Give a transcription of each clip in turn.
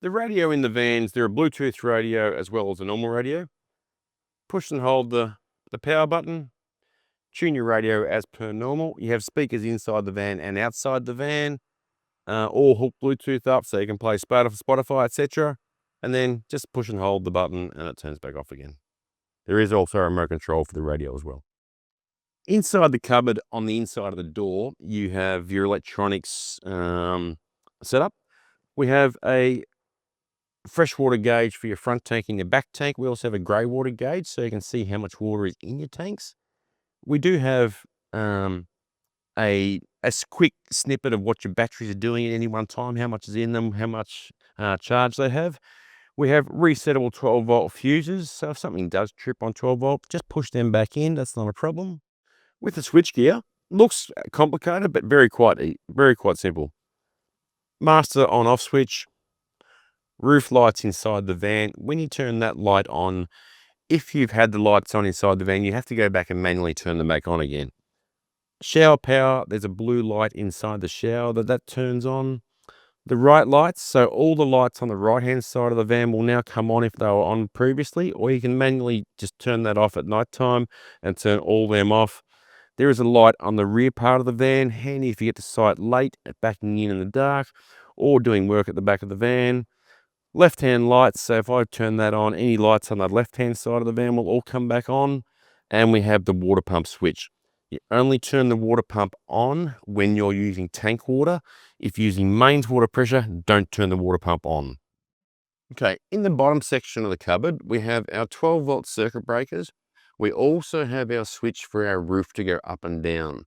The radio in the vans, they're a Bluetooth radio as well as a normal radio. Push and hold the power button. Tune your radio as per normal. You have speakers inside the van and outside the van, all hook Bluetooth up so you can play Spotify, etc. And then just push and hold the button and it turns back off again. There is also a remote control for the radio as well. Inside the cupboard, on the inside of the door, you have your electronics setup. We have a freshwater gauge for your front tank and your back tank. We also have a grey water gauge so you can see how much water is in your tanks. We do have a quick snippet of what your batteries are doing at any one time, how much is in them, how much charge they have. We have resettable 12-volt fuses, so if something does trip on 12-volt, just push them back in. That's not a problem. With the switchgear, looks complicated, but very quite simple. Master on-off switch, roof lights inside the van. When you turn that light on, if you've had the lights on inside the van, you have to go back and manually turn them back on again. Shower power, there's a blue light inside the shower that turns on. The right lights, so all the lights on the right-hand side of the van will now come on if they were on previously, or you can manually just turn that off at night time and turn all them off. There is a light on the rear part of the van, handy if you get to site late, backing in the dark, or doing work at the back of the van. Left-hand lights, so if I turn that on, any lights on the left-hand side of the van will all come back on. And we have the water pump switch. You only turn the water pump on when you're using tank water. If you're using mains water pressure, don't turn the water pump on. Okay, in the bottom section of the cupboard, we have our 12-volt circuit breakers. We also have our switch for our roof to go up and down.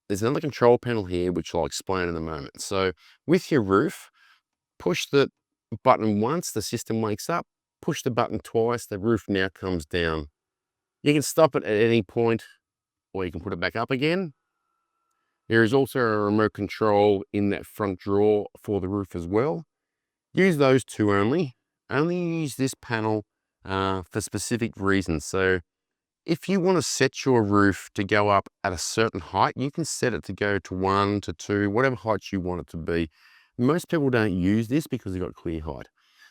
There's another control panel here, which I'll explain in a moment. So with your roof, push the button once, the system wakes up. Push the button twice, the roof now comes down. You can stop it at any point, or you can put it back up again. There is also a remote control in that front drawer for the roof as well. Use those two only. Only use this panel for specific reasons. So if you want to set your roof to go up at a certain height, you can set it to go to 1 to 2, whatever height you want it to be. Most people don't use this because they've got clear height.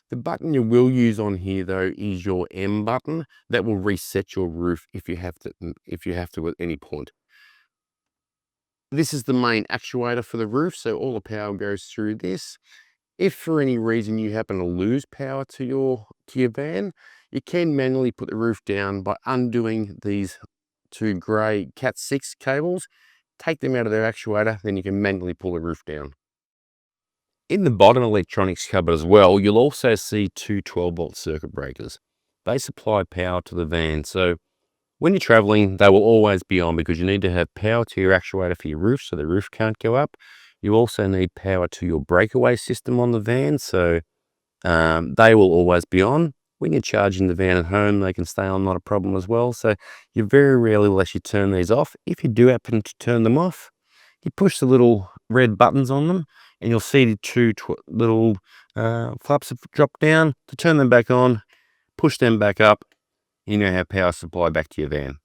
The button you will use on here though is your M button that will reset your roof if you have to at any point. This is the main actuator for the roof, so all the power goes through this. If for any reason you happen to lose power to your van, you can manually put the roof down by undoing these two grey Cat 6 cables. Take them out of their actuator, then you can manually pull the roof down. In the bottom electronics cupboard as well, you'll also see two 12-volt circuit breakers. They supply power to the van, so when you're traveling, they will always be on because you need to have power to your actuator for your roof so the roof can't go up. You also need power to your breakaway system on the van, so they will always be on. When you're charging the van at home, they can stay on, not a problem as well. So you very rarely will actually turn these off. If you do happen to turn them off, you push the little red buttons on them and you'll see the two little flaps have dropped down. To turn them back on, push them back up, you now have power supply back to your van.